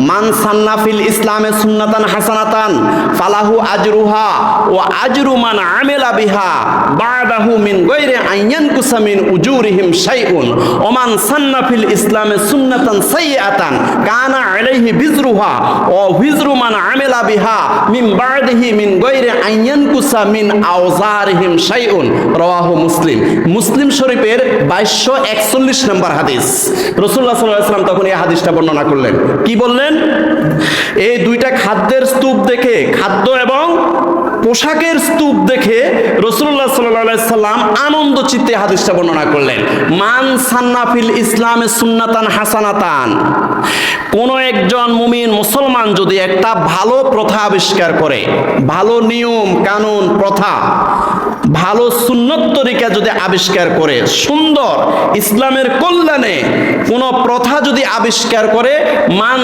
মান সান্না ফিল ইসলামে সুন্নাতান হাসানাতান ফালাহু আজরুহা ওয়া আজরু মান আমিলা বিহা বাদাহু মিন গায়রি আইয়ানকুসা মিন উজুরিহিম শাইউন ওয়া মান সান্না ফিল ইসলামে সুন্নাতান সাইয়্যাতান কানা আলাইহি বিজরুহা ওয়া বিজরু মান আমিলা বিহা মিন বাদিহি মিন গায়রি আইয়ানকুসা মিন আওজারিহিম শাইউন রাওয়াহু মুসলিম। মুসলিম শরীফের 2241 নম্বর হাদিস। রাসূলুল্লাহ সাল্লাল্লাহু আলাইহি ওয়াসাল্লাম তখন এই হাদিসটা বর্ণনা করলেন। কি বললেন? এই দুইটা খাদ্যের স্তূপ দেখে, খাদ্য এবং পোশাকের স্তূপ দেখে রাসূলুল্লাহ সাল্লাল্লাহু আলাইহি সাল্লাম আনন্দ চিত্তে হাদিসটা বর্ণনা করলেন। মান সান্না ফিল ইসলামে সুন্নাতান হাসানাতান, কোন একজন মুমিন মুসলমান যদি একটা ভালো প্রথা আবিষ্কার করে, ভালো নিয়ম কানুন প্রথা, ভালো সুন্নত তরিকা যদি আবিষ্কার করে, সুন্দর ইসলামের কল্যাণে কোন প্রথা যদি আবিষ্কার করে, মান